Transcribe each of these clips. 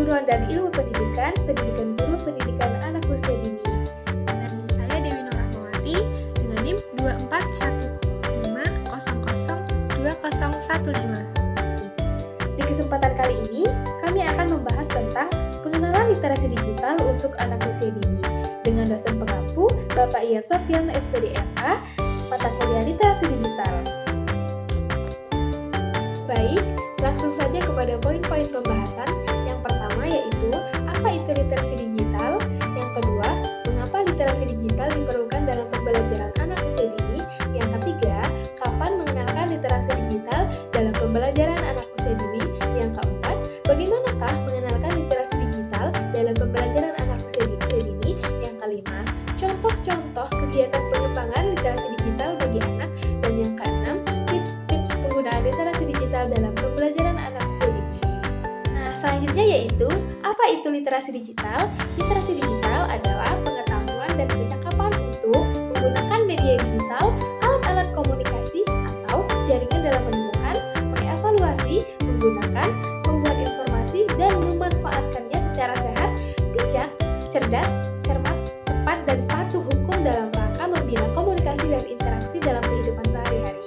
Perguruan dan Ilmu Pendidikan, Pendidikan Guru, Pendidikan Anak Usia Dini. Dan saya Dewi Nur Rahmawati dengan NIM 24150002015. Di kesempatan kali ini, kami akan membahas tentang pengenalan literasi digital untuk anak usia dini dengan dosen pengampu Bapak Ian Sofyan, SPD MA, mata kuliah literasi digital. Baik, langsung saja kepada poin-poin pembahasan. Yang pertama yaitu, apa itu literasi digital? Yang kedua, mengapa literasi digital diperlukan dalam pembelajaran anak usia dini? Yang ketiga, kapan mengenalkan literasi digital dalam pembelajaran anak usia dini? Yang keempat, bagaimanakah mengenalkan literasi digital dalam pembelajaran anak usia dini? Yang kelima, contoh-contoh kegiatan pengembangan literasi digital bagi anak. Dan yang keenam, tips-tips penggunaan literasi digital dalam pembelajaran anak usia dini. Nah, selanjutnya yaitu, apa itu literasi digital? Literasi digital adalah pengetahuan dan kecakapan untuk menggunakan media digital, alat-alat komunikasi, atau jaringan dalam menemukan, mengevaluasi, menggunakan, membuat informasi, dan memanfaatkannya secara sehat, bijak, cerdas, cermat, tepat, dan patuh hukum dalam rangka membina komunikasi dan interaksi dalam kehidupan sehari-hari.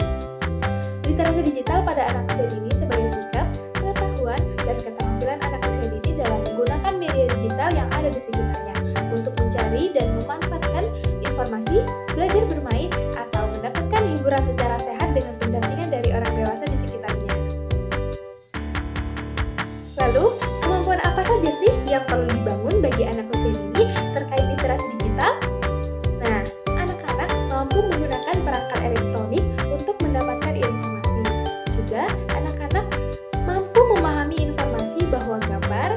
Literasi digital pada anak usia dini sebagai sikap, pengetahuan, dan keterampilan anak usia dini dalam menggunakan media digital yang ada di sekitarnya untuk mencari dan memanfaatkan informasi, belajar bermain, atau mendapatkan hiburan secara sehat dengan pendampingan dari orang dewasa di sekitarnya. Lalu, kemampuan apa saja sih yang perlu dibangun bagi anak usia dini terkait literasi digital? Nah, anak-anak mampu menggunakan perangkat elektronik untuk mendapatkan informasi. Juga, anak-anak mampu memahami informasi bahwa gambar,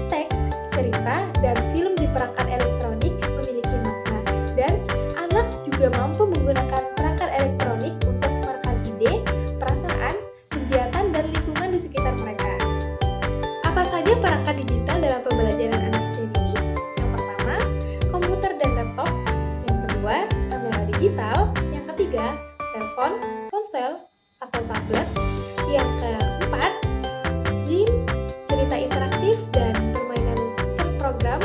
teks, cerita, dan film di perangkat elektronik memiliki makna. Dan anak juga mampu menggunakan perangkat elektronik untuk merekam ide, perasaan, kegiatan, dan lingkungan di sekitar mereka. Apa saja perangkat digital dalam pembelajaran anak usia dini? Yang pertama, komputer dan laptop. Yang kedua, kamera digital. Yang ketiga, telepon, ponsel, atau tablet. Yang keempat, game, cerita interaktif, dan permainan terprogram.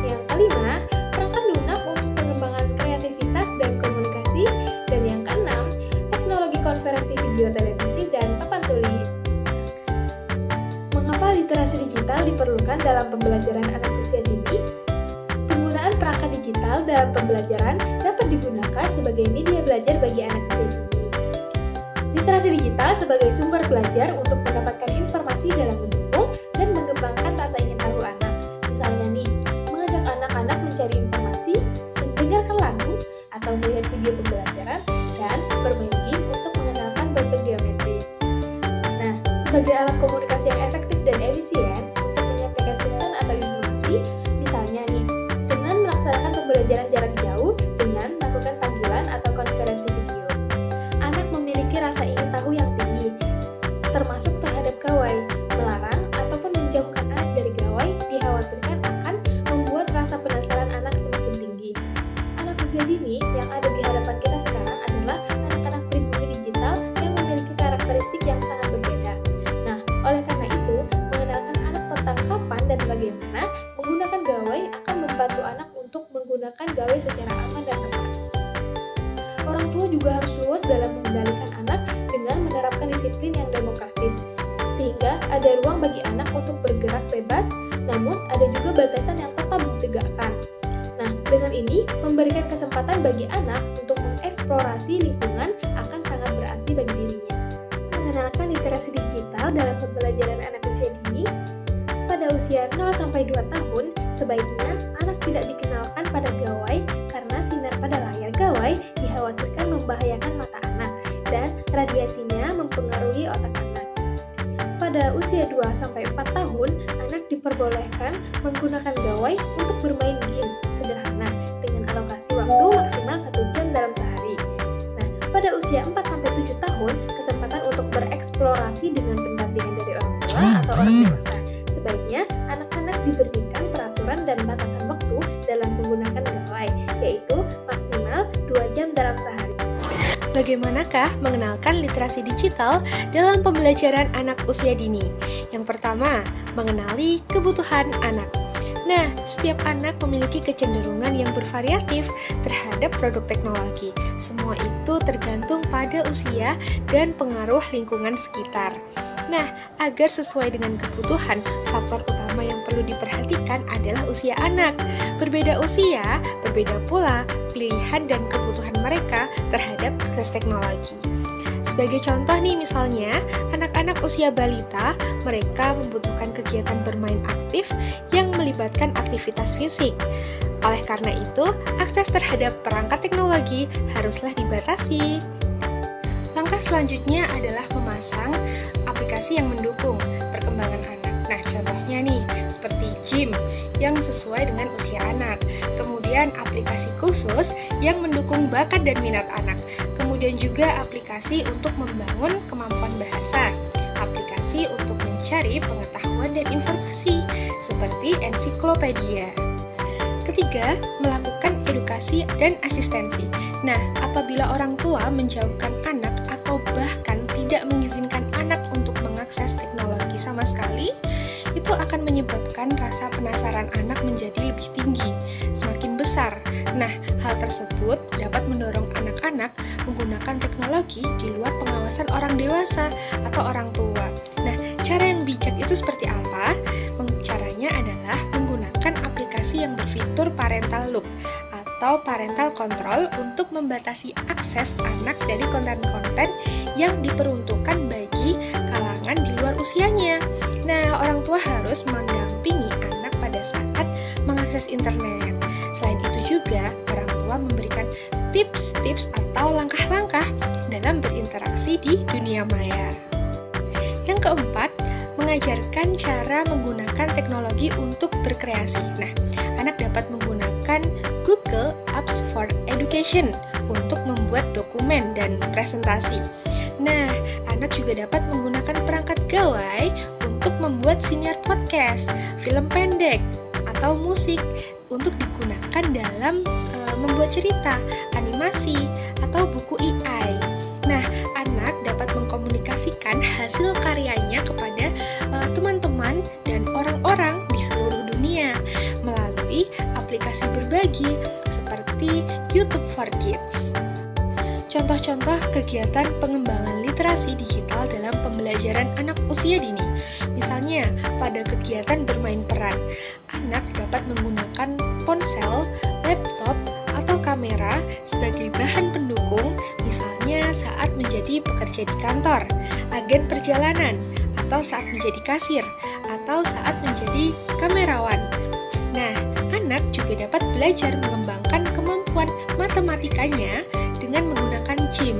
Yang kelima, perangkat lunak untuk pengembangan kreativitas dan komunikasi. Dan yang keenam, teknologi konferensi video, televisi, dan papan tulis. Mengapa literasi digital diperlukan dalam pembelajaran anak usia dini? Penggunaan perangkat digital dalam pembelajaran dapat digunakan sebagai media belajar bagi anak usia dini. Literasi digital sebagai sumber belajar untuk mendapatkan informasi dalam mendukung dan mengembangkan rasa ingin tahu anak. Misalnya nih, mengajak anak-anak mencari informasi, mendengarkan lagu, atau melihat video pembelajaran, dan bermain game untuk mengenalkan bentuk geometri. Nah, sebagai alat komunikasi yang efektif dan efisien untuk menyampaikan pesan atau informasi, misalnya nih, dengan melaksanakan pembelajaran jarak jauh dengan melakukan panggilan atau konferensi video. Anak memiliki rasa ingin tahu yang tinggi, termasuk terhadap gawai. Melarang ataupun menjauhkan anak dari gawai dikhawatirkan akan membuat rasa penasaran anak semakin tinggi. Anak usia dini yang ada di hadapan kita sekarang adalah anak-anak pribumi digital yang memiliki karakteristik yang sangat berbeda. Nah, oleh karena itu, mengenalkan anak tentang kapan dan bagaimana menggunakan gawai akan membantu anak untuk menggunakan gawai secara aman dan tepat. Orang tua juga harus luas dalam mengendalikan anak dengan menerapkan disiplin yang demokratis, sehingga ada ruang bagi anak untuk bergerak bebas, namun ada juga batasan yang tetap ditegakkan. Nah, dengan ini, memberikan kesempatan bagi anak untuk mengeksplorasi lingkungan akan sangat berarti bagi dirinya. Mengenalkan literasi digital dalam pembelajaran anak usia dini. Pada usia 0-2 tahun, sebaiknya anak tidak dikenalkan pada gawai karena sinar pada layar gawai dikhawatirkan membahayakan mata anak dan radiasinya mempengaruhi otak anak. Pada usia 2-4 tahun, anak diperbolehkan menggunakan gawai untuk bermain game sederhana dengan alokasi waktu maksimal 1 jam dalam sehari. Nah, pada usia 4-7 tahun, kesempatan untuk bereksplorasi dengan pendampingan dari orang tua atau orang dewasa. Sebaiknya, anak-anak diberikan peraturan dan batasan waktu dalam menggunakan gawai, yaitu maksimal 2 jam dalam sehari. bagaimanakah mengenalkan literasi digital dalam pembelajaran anak usia dini? Yang pertama, mengenali kebutuhan anak. Nah, setiap anak memiliki kecenderungan yang bervariatif terhadap produk teknologi. Semua itu tergantung pada usia dan pengaruh lingkungan sekitar. Nah, agar sesuai dengan kebutuhan, faktor utama yang perlu diperhatikan adalah usia anak. Berbeda usia, berbeda pula pilihan dan kebutuhan mereka terhadap akses teknologi. Sebagai contoh nih misalnya, anak-anak usia balita, mereka membutuhkan kegiatan bermain aktif yang melibatkan aktivitas fisik. Oleh karena itu, akses terhadap perangkat teknologi haruslah dibatasi. Langkah selanjutnya adalah memasang aplikasi yang mendukung perkembangan anak. Nah, contohnya nih, seperti gym yang sesuai dengan usia anak. Kemudian aplikasi khusus yang mendukung bakat dan minat anak. Kemudian juga aplikasi untuk membangun kemampuan bahasa. Aplikasi untuk mencari pengetahuan dan informasi, seperti ensiklopedia. Ketiga, melakukan edukasi dan asistensi. Nah, apabila orang tua menjauhkan anak atau bahkan tidak mengizinkan anak untuk mengakses teknologi sama sekali, itu akan menyebabkan rasa penasaran anak menjadi lebih tinggi, semakin besar. Nah, hal tersebut dapat mendorong anak-anak menggunakan teknologi di luar pengawasan orang dewasa atau orang tua. Nah, cara yang bijak itu seperti apa? Caranya adalah menggunakan aplikasi yang berfitur parental lock atau parental control untuk membatasi akses anak dari konten-konten yang diperuntukkan bagi kalangan di luar usianya. Nah, orang tua harus mendampingi anak pada saat mengakses internet. Selain itu juga, orang tua memberikan tips-tips atau langkah-langkah dalam berinteraksi di dunia maya. Yang keempat, mengajarkan cara menggunakan teknologi untuk berkreasi. Nah, anak dapat menggunakan Google Apps for Education untuk membuat dokumen dan presentasi. Nah, anak juga dapat menggunakan perangkat gawai untuk membuat siniar podcast, film pendek, atau musik untuk digunakan dalam membuat cerita, animasi, atau buku AI. Nah, anak dapat mengkomunikasikan hasil karyanya kepada teman-teman dan orang-orang di seluruh dunia melalui aplikasi berbagi seperti YouTube for Kids. Contoh-contoh kegiatan pengembangan literasi digital dalam pembelajaran anak usia dini. Misalnya, pada kegiatan bermain peran, anak dapat menggunakan ponsel, laptop, atau kamera sebagai bahan pendukung, misalnya saat menjadi pekerja di kantor, agen perjalanan, atau saat menjadi kasir, atau saat menjadi kamerawan. Nah, anak juga dapat belajar mengembangkan kemampuan matematikanya dengan menggunakan gym.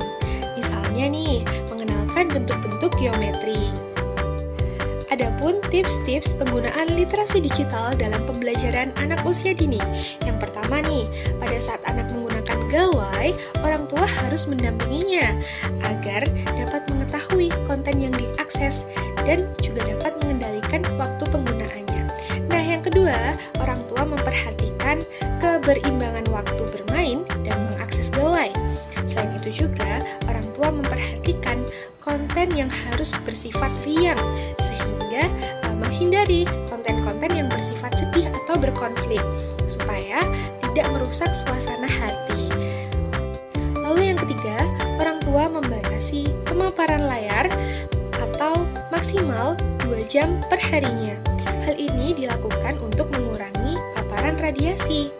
Misalnya nih, mengenalkan bentuk-bentuk geometri. Adapun tips-tips penggunaan literasi digital dalam pembelajaran anak usia dini. Yang pertama nih, pada saat anak menggunakan gawai, orang tua harus mendampinginya agar dapat mengetahui konten yang diakses dan juga dapat mengendalikan waktu penggunaannya. Nah, yang kedua, orang tua memperhatikan keberimbangan waktu bermain dan mengakses gawai. Selain itu juga, orang tua memperhatikan konten yang harus bersifat riang, sehingga menghindari konten-konten yang bersifat sedih atau berkonflik, supaya tidak merusak suasana hati. Lalu yang ketiga, orang tua membatasi pemaparan layar atau maksimal 2 jam per harinya. Hal ini dilakukan untuk mengurangi paparan radiasi.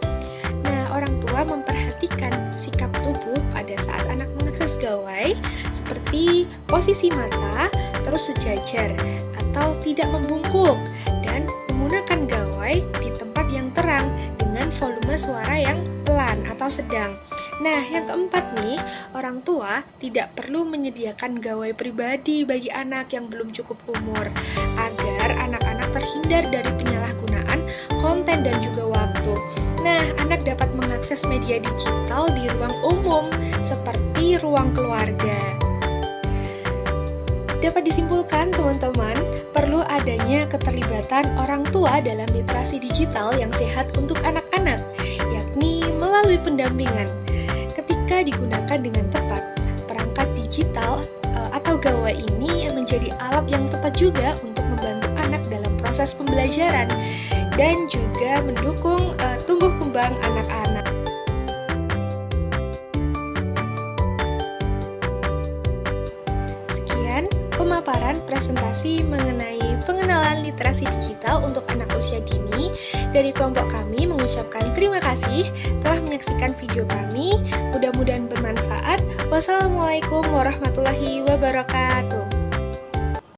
Nah, orang tua memperhatikan sikap tubuh pada saat anak mengakses gawai, seperti posisi mata terus sejajar atau tidak membungkuk, dan menggunakan gawai di tempat yang terang dengan volume suara yang pelan atau sedang. Nah, yang keempat nih, orang tua tidak perlu menyediakan gawai pribadi bagi anak yang belum cukup umur, agar anak-anak terhindar dari penyalahgunaan konten dan juga waktu. Nah, anak dapat mengakses media digital di ruang umum, seperti ruang keluarga. Dapat disimpulkan, teman-teman, perlu adanya keterlibatan orang tua dalam literasi digital yang sehat untuk anak-anak, yakni melalui pendampingan. Ketika digunakan dengan tepat, peran digital atau gawai ini menjadi alat yang tepat juga untuk membantu anak dalam proses pembelajaran dan juga mendukung tumbuh kembang anak-anak. Sekian pemaparan presentasi mengenai pengenalan literasi digital untuk anak usia dini. Dari kelompok kami mengucapkan terima kasih telah menyaksikan video kami. Mudah-mudahan bermanfaat. Wassalamualaikum warahmatullahi wabarakatuh.